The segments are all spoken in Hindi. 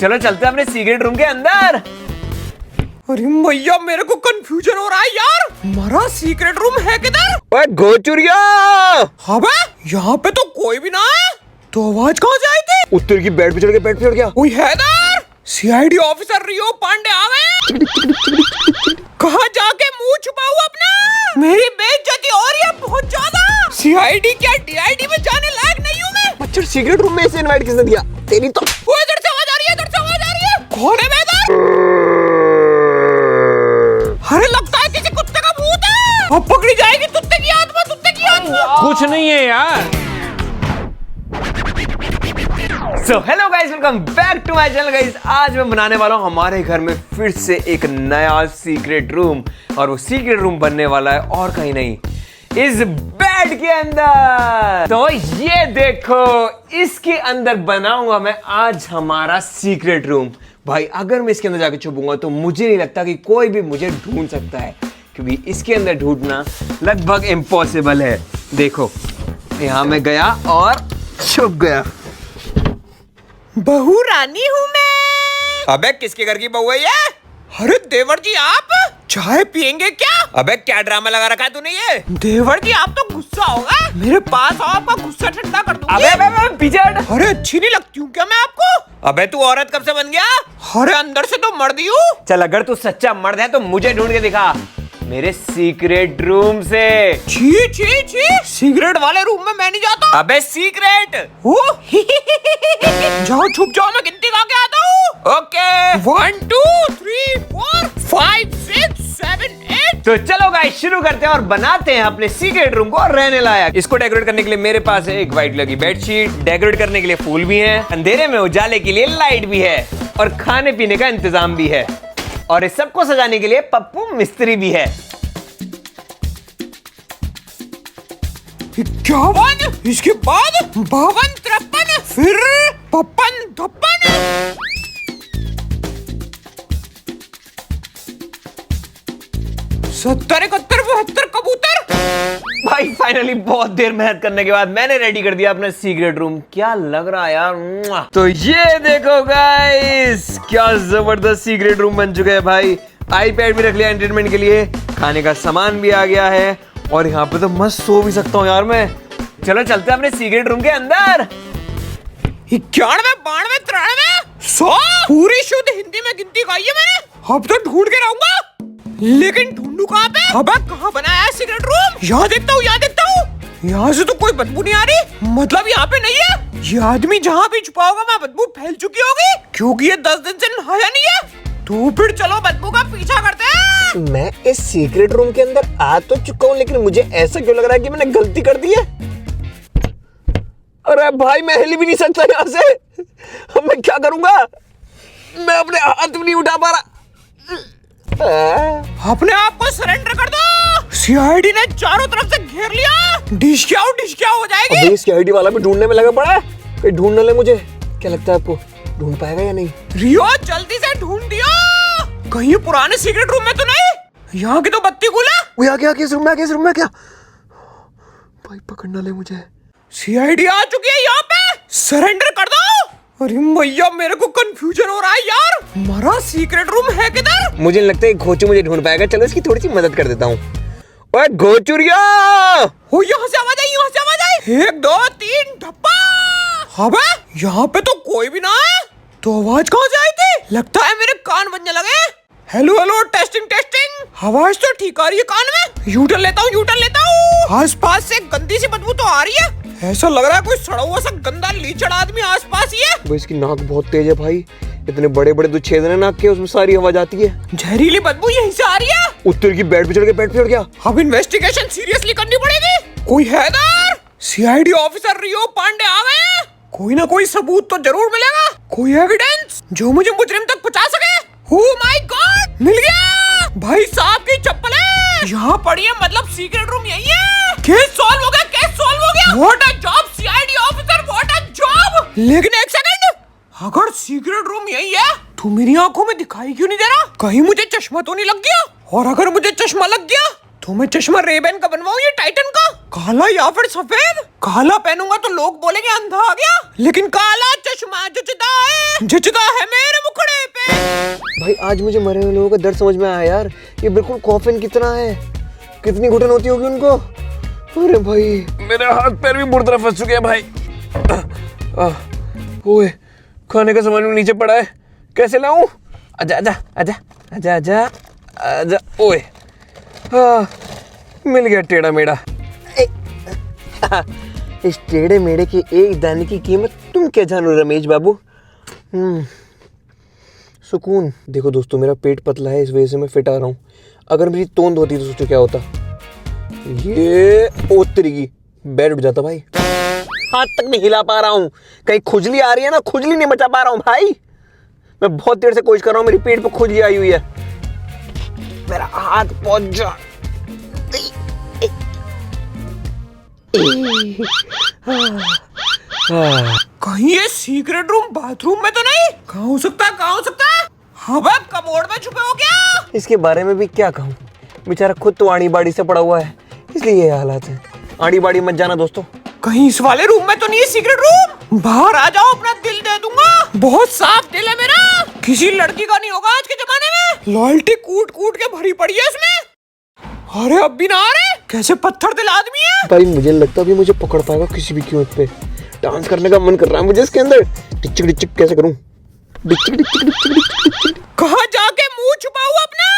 चलो चलते हैं अपने सीक्रेट रूम के अंदर। अरे मैया मेरे को कंफ्यूजन हो रहा है यार, हमारा सीक्रेट रूम है किधर? ओए गोचुरिया! अबे यहाँ पे तो कोई भी ना है, तो आवाज कहाँ से आई थी? उत्तर की बेड पे चढ़ के बेड पे चढ़ गया। कोई है इधर? सीआईडी ऑफिसर रियो पांडे आ गए। कहाँ जाके मुंह छुपाऊं अपना? मेरी बेइज्जती हो रही है बहुत ज्यादा। सीआईडी क्या डीआईडी में जाने लायक नहीं हूँ मैं। मच्छर सीक्रेट रूम में इसे इनवाइट किसने दिया? तेरी तो वो इधर से आवाज आ रही है, इधर से आवाज आ रही है। कौन है मैं इधर? अरे लगता है किसी कुत्ते का भूत है। अब पकड़ी जाएगी कुत्ते की आत्मा, कुत्ते की आत्मा। कुछ नहीं है यार। So hello guys, welcome back to my channel guys. आज मैं बनाने वाला हूँ हमारे घर में फिर से एक नया सीक्रेट रूम, और वो सीक्रेट रूम बनने वाला है और कहीं नहीं, इस बेड के अंदर। तो ये देखो, इसके अंदर बनाऊंगा मैं आज हमारा सीक्रेट रूम। भाई अगर मैं इसके अंदर जाके छुपूंगा तो मुझे नहीं लगता कि कोई भी मुझे ढूंढ सकता है, क्योंकि इसके अंदर ढूंढना लगभग इम्पॉसिबल है। देखो यहां मैं गया और छुप गया। बहू रानी हूँ मैं। अबे किसके घर की बहू है ये? अरे देवर जी आप चाय पियेंगे क्या? अबे क्या ड्रामा लगा रखा है तूने ये? देवर जी आप तो गुस्सा होगा, मेरे पास आओ, आपका गुस्सा ठंडा कर दूंगी। अबे पीछे हट। अरे अच्छी नहीं लगती हूँ क्या मैं आपको? अबे तू औरत कब से बन गया? अरे अंदर से तो मर्द ही हूँ। चल अगर तू सच्चा मर्द है तो मुझे ढूंढ के दिखा मेरे सीक्रेट रूम से। छी छी छी, सीक्रेट वाले रूम में मैं नहीं जाता। अबे सीक्रेट ओ जाओ छुप जाओ, मैं गिनती गा के आता हूँ। ओके 1 2 3 4 5 6 7 8। तो चलो गाइस शुरू करते हैं और बनाते हैं अपने सीक्रेट रूम को रहने लायक। इसको डेकोरेट करने के लिए मेरे पास है एक व्हाइट लगी बेडशीट, डेकोरेट करने के लिए फूल भी हैं, अंधेरे में उजाले के लिए लाइट भी है, और खाने पीने का इंतजाम भी है, और इस सबको सजाने के लिए पप्पू मिस्त्री भी है। क्या बात? इसके बाद 52 53 फिर 55 56 70 71 72 कबूतर। भाई फाइनली बहुत देर मेहनत करने के बाद मैंने रेडी कर दिया अपना सीक्रेट रूम। क्या लग रहा है यार। मुआ। तो ये देखो गाइस, क्या जबरदस्त सीक्रेट रूम बन चुका है भाई। आईपैड भी रख लिया एंटरटेनमेंट के लिए, खाने का सामान भी आ गया है, और यहाँ पे तो मस्त सो भी सकता हूँ यार मैं। चलो चलते हैं अपने सीक्रेट रूम के अंदर। 91 92 93 100 पूरी शुद्ध हिंदी में गिनती गाई है मैंने। अब तो ढूंढ के रहूंगा, लेकिन ढूंढू कहाँ पे? अब कहाँ बनाया है सीक्रेट रूम? यहाँ देखता हूँ, यहाँ देखता हूँ। यहाँ से तो कोई बदबू नहीं आ रही, मतलब यहाँ पे नहीं है। ये आदमी जहाँ भी छुपा होगा वहाँ बदबू फैल चुकी होगी, क्योंकि ये 10 दिन से नहाया नहीं है। तो फिर चलो बदबू का पीछा करते हैं। मैं इस सीक्रेट रूम के अंदर आ तो चुका हूँ, लेकिन मुझे ऐसा क्यों लग रहा है कि मैंने गलती कर दी है। अरे भाई मैं हिल भी नहीं सकता यहाँ से। अब मैं क्या करूंगा? मैं अपने हाथ भी नहीं उठा पा रहा। अपने आप को सरेंडर कर दो, सीआईडी ने चारों तरफ से घेर लिया। डिश क्या हो जाएगी। अबे सीआईडी वाला भी ढूंढने में लगा पड़ा है, कहीं ढूंढ न ले मुझे। क्या लगता है आपको ढूंढ पाएगा या नहीं? रियो जल्दी से ढूंढ दियो, कहीं पुराने सीक्रेट रूम में तो नहीं? यहाँ की तो बत्ती गुल है। वो आ गया, किस रूम में, किस रूम में? क्या भाई पकड़ न ले मुझे। सीआईडी आ चुकी है यहाँ पे, सरेंडर कर दो। अरे मैया मेरे को कंफ्यूजन हो रहा है यार, हमारा सीक्रेट रूम है किधर? मुझे लगता है घोचू मुझे ढूंढ पाएगा। चलो इसकी थोड़ी सी मदद कर देता हूँ। ओए घोचुरिया! ओ यहाँ से आवाज आई, यहाँ से आवाज आई। 1 2 3 धप्पा। अबे यहाँ पे तो कोई भी ना है, तो आवाज कहाँ से आई थी? लगता है मेरे कान बजने लगे। हेलो हेलो टेस्टिंग टेस्टिंग, आवाज तो ठीक आ रही है कान में। यूटर्न लेता हूँ, यूटर्न लेता हूँ। आसपास से गंदी सी बदबू तो आ रही है, ऐसा लग रहा है कोई सड़ा हुआ सा गंदा लीचड़ आदमी आसपास ही है। भाई इसकी नाक बहुत तेज है भाई, इतने बड़े बड़े तो छेद है नाक के, उसमें सारी हवा जाती है। जहरीली बदबू यहीं से आ रही है। उत्तर की बेड पे चढ़ के बेड पे चढ़ गया। अब इन्वेस्टिगेशन सीरियसली करनी पड़ेगी। कोई है इधर? सीआईडी ऑफिसर रियो पांडे आ गए। कोई ना कोई सबूत तो जरूर मिलेगा, कोई एविडेंस जो मुझे मुजरिम तक पहुंचा सके। ओह माय गॉड, मिल गया। भाई साहब की चप्पल है यहाँ पड़ी है, मतलब सीक्रेट रूम यही है। केस सॉल्व हो गया, केस सॉल्व हो गया। What a job CID officer, what a job. लेकिन एक सेकंड, अगर सीक्रेट रूम यही है तो मेरी आंखों में दिखाई क्यों नहीं दे रहा? कहीं मुझे चश्मा तो नहीं लग गया? और अगर मुझे चश्मा लग गया तो मैं चश्मा रेबेन का बनवाऊं या टाइटन का? काला या फिर सफेद? काला पहनूंगा तो लोग बोलेंगे अंधा आ गया, लेकिन काला चश्मा जचदा है मेरे मुखड़े पे। भाई आज मुझे मरे हुए लोगों का दर्द समझ में आया यार। ये बिल्कुल कॉफिन कितना है, कितनी घुटन होती होगी उनको। अरे भाई मेरे हाथ पैर भी बुरी तरह फंस चुके हैं भाई। ओए खाने का सामान नीचे पड़ा है, कैसे लाऊं? आजा आजा आजा आजा आजा आजा। ओए मिल गया टेढ़ा मेढ़ा। इस टेढ़े मेढ़े के एक दाने की कीमत तुम क्या जानो रमेश बाबू। सुकून। देखो दोस्तों मेरा पेट पतला है, इस वजह से मैं फिट आ रहा हूँ। अगर मेरी तोंद होती तो सोचो क्या होता। ये ओतरी बैठ उठ जाता भाई। हाथ तक नहीं हिला पा रहा हूँ, कहीं खुजली आ रही है ना, खुजली नहीं बचा पा रहा हूँ भाई। मैं बहुत देर से कोशिश कर रहा हूँ, मेरी पेट पे खुजली आई हुई है। मेरा हाथ पहुंच जा। कहीं ये सीक्रेट रूम बाथरूम में तो नहीं? कहाँ हो सकता है, कहाँ हो सकता है? हाँ भाई कमोड में छुपे हो क्या? इसके बारे में भी क्या कहूँ, बेचारा खुद तो आड़ी बाड़ी से पड़ा हुआ है, इसलिए ये हालात है। आड़ी बाड़ी मत जाना दोस्तों। कहीं इस वाले रूम में तो नहीं है सीक्रेट रूम? बाहर आ जाओ, अपना दिल दे दूंगा। बहुत साफ दिल है मेरा, किसी लड़की का नहीं होगा आज के जमाने में। लॉयल्टी कूट कूट के भरी पड़ी है इसमें। अरे अब भी ना आ रहे, कैसे पत्थर दिल आदमी है भाई। मुझे लगता है मुझे पकड़ पाएगा किसी भी कीमत पे। डांस करने का मन कर रहा है मुझे इसके अंदर। डिचिक डिचिक कैसे करूं? डिचिक डिचिक डिचिक डिचिक। कहाँ जाके मुंह छुपाऊं अपना?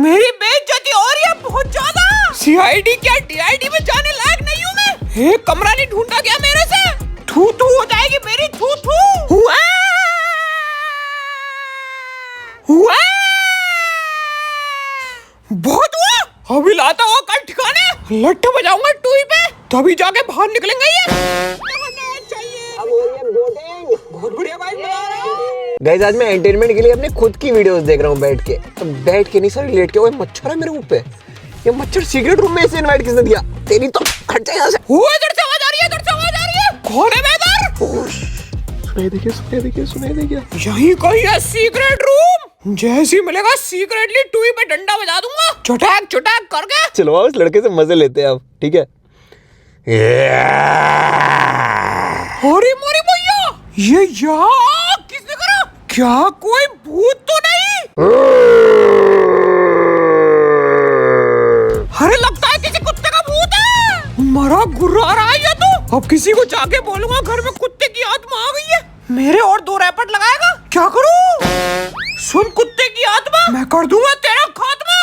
मेरी बेइज्जती हो रही है बहुत ज्यादा। सीआईडी क्या डीआईडी में जाने लायक नहीं हूँ मैं। एक कमरा नहीं ढूंढा गया मेरे से। थू थू हो जाएगी मेरी, थू थू। हुआ बहुत हुआ, अभी लाता हुआ कल ठिकाने। लट्ठे बजाऊंगा टूई पे, तभी जाके बाहर निकलेंगे ये। बहुत बढ़िया भाई। गाइस आज मैं एंटरटेनमेंट के लिए अपने खुद की वीडियोस देख रहा हूँ बैठ के। तो बैठ के नहीं सर, लेट के। ओए मच्छर है मेरे मुंह पे। ये मच्छर सीक्रेट रूम में इसे इनवाइट किसने दिया? तेरी तो हट जा यहाँ से। ओए इधर से आवाज आ रही है, इधर से आवाज आ रही है। कौन है इधर? सुनाई दे गया, सुनाई दे गया, सुनाई दे गया। यही कहीं है सीक्रेट रूम। जैसे ही मिलेगा सीक्रेटली टूई पे डंडा बजा दूंगा, चुटाक चुटाक करके। चलो उस लड़के से मजे लेते हैं अब, ठीक है? अरे मोरी भैया, ये यहाँ किसने करा? क्या कोई भूत तो नहीं? अरे लगता है किसी कुत्ते का भूत है। मरा गुर्रा रहा है ये तो। अब किसी को जाके बोलूंगा घर में कुत्ते की आत्मा आ गई है। मेरे और 2 रैपट लगाएगा, क्या करूं? सुन कुत्ते की आत्मा, मैं कर दूंगा तेरा खात्मा।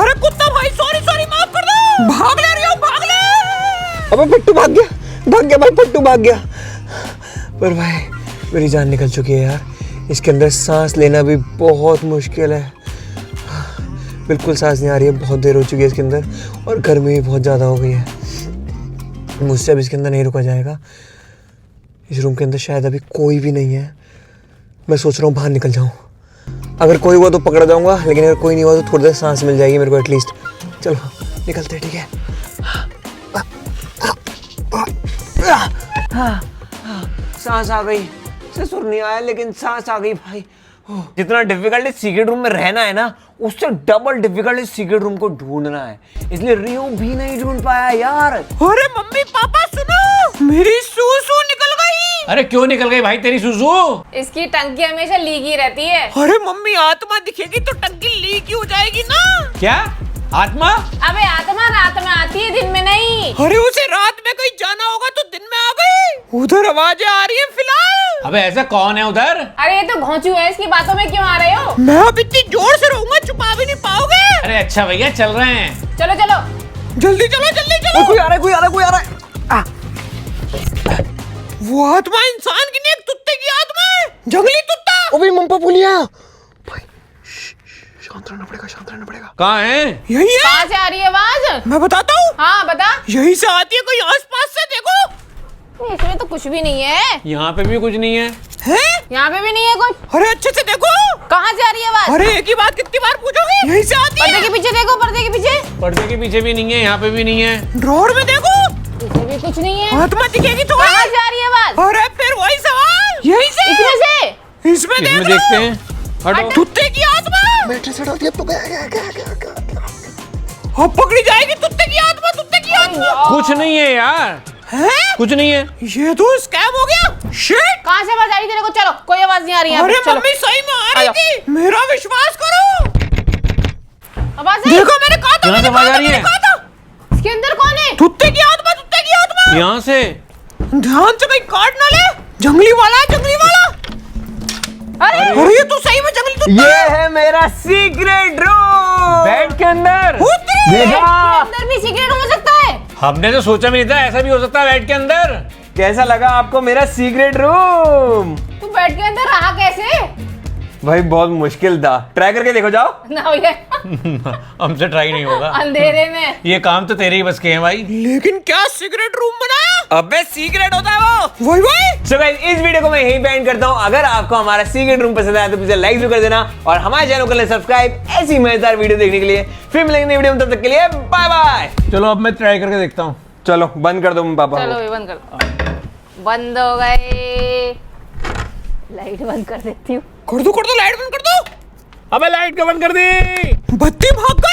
अरे कुत्ता भाई सॉरी सॉरी, माफ कर दो। भाग ले रही हो, भाग ले। अबे पट्टू भाग गया भाई, पट्टू भाग गया। पर भाई मेरी जान निकल चुकी है यार। इसके अंदर सांस लेना भी बहुत मुश्किल है, बिल्कुल सांस नहीं आ रही है। बहुत देर हो चुकी है इसके अंदर, और गर्मी भी बहुत ज़्यादा हो गई है। मुझसे अब इसके अंदर नहीं रुका जाएगा। इस रूम के अंदर शायद अभी कोई भी नहीं है। मैं सोच रहा हूँ बाहर निकल जाऊँ। अगर कोई हुआ तो पकड़ जाऊँगा, लेकिन अगर कोई नहीं हुआ तो थोड़ी देर सांस मिल जाएगी मेरे को एटलीस्ट। चलो निकलते हैं, ठीक है? सांस आ गई, ससुर नहीं आया लेकिन सांस आ गई भाई। जितना डिफिकल्ट इस सीक्रेट रूम में रहना है ना, उससे डबल डिफिकल्ट इस सीक्रेट रूम को ढूंढना है। इसलिए रियो भी नहीं ढूंढ पाया यार। अरे मम्मी पापा सुनो, मेरी सूसू निकल गई। अरे क्यों निकल गई भाई तेरी सुसु? इसकी टंकी हमेशा लीक ही रहती है। अरे मम्मी आत्मा दिखेगी तो टंकी लीक ही हो जाएगी ना। क्या आत्मा? अबे आत्मा रात में आती है, दिन में नहीं। अरे उसे रात में कहीं जाना होगा तो दिन में आ गई। उधर आवाजें आ रही है फिलहाल। अबे ऐसा कौन है उधर? अरे ये तो घोंचू है, इसकी बातों में क्यों आ रहे हो? मैं अब इतनी जोर से रहूंगा, छुपा भी नहीं पाओगे। अरे अच्छा भैया चल रहे हैं। चलो चलो जल्दी चलो, जल्दी चलो। कोई आ रहा है, कोई आ रहा है, कोई आ रहा है। वो आत्मा इंसान की नहीं, एक कुत्ते की आत्मा है, जंगली कुत्ता। ओ भाई मम्पा पुलिया भाई, शांत रहना पड़ेगा, शांत रहना पड़ेगा। कहाँ है? यही है। कहाँ से आ रही है आवाज? मैं बताता हूँ। हाँ बता। यही से आती है, कोई आसपास से देखो। इसमें तो कुछ भी नहीं है। यहाँ पे भी कुछ नहीं है। हैं? यहाँ पे भी नहीं है कुछ। अरे अच्छे से देखो। कहाँ से आ रही है आवाज? अरे एक ही बात कितनी बार पूछोगे? यही से आती पर्दे है। के पीछे देखो, पर्दे के पीछे। पर्दे के पीछे भी नहीं है, यहाँ पे भी नहीं है। ड्रॉर में देखो, इसमें भी कुछ नहीं है। आत्मा दिखेगी तो। कहाँ से आ रही है आवाज? अरे फिर वही सवाल, यही से। इसमें से। इसमें इसमें देख देखते लो। हैं। हटो। कुत्ते की आत्मा। मैट्रेस हटा दिया तो गया। अब पकड़ी जाएगी कुत्ते की आत्मा, कुत्ते की आत्मा। कुछ नहीं है यार, हैं? कुछ नहीं है। ये तो स्कैम हो गया। शिट। कहाँ से आवाज आ रही तेरे को? चलो, कोई आवाज नहीं आ रही है। अरे चलो मम्मी सही में आ रही आ थी, मेरा विश्वास करो। आवाज आई? देखो मैंने कहा था, कहाँ से आवाज आ रही है? इसके अंदर कौन है? कुत्ते की आत्मा, कुत्ते की आत्मा। यहाँ से ध्यान से कहीं काट ना ले। जंगली वाला है, जंगली वाला। अरे ये तो सही में जंगली कुत्ता ये है मेरा सीक्रेट रूम। बेड के अंदर। है। इसके अंदर भी सीक्रेट हो सकता है? हमने तो सोचा भी नहीं था ऐसा भी हो सकता है बेड के अंदर। कैसा लगा आपको मेरा सीक्रेट रूम? तू बेड के अंदर रहा कैसे? भाई बहुत मुश्किल था, ट्राई करके देखो जाओ। ना भैया, हमसे ट्राई नहीं होगा, अंधेरे में। ये काम तो तेरे ही बस के हैं भाई। लेकिन क्या सीक्रेट रूम बनाया? अबे सीक्रेट होता है वो। वही सो गाइस इस वीडियो को मैं यहीं पे एंड करता हूँ। अगर आपको हमारा सीक्रेट रूम पसंद आया तो प्लीज लाइक जरूर कर देना और हमारे चैनल को सब्सक्राइब ऐसी मजेदार वीडियो देखने के लिए। फिर मिलेंगे नई वीडियो में, तब तक के लिए बाय बाय। चलो अब मैं ट्राई करके देखता हूँ। चलो बंद कर दो पापा। चलो ये बंद कर दो। बंद हो गए। लाइट बंद कर देती हूँ। कर दो लाइट बंद कर दो। अबे लाइट को बंद कर दी। बत्ती भाग गई।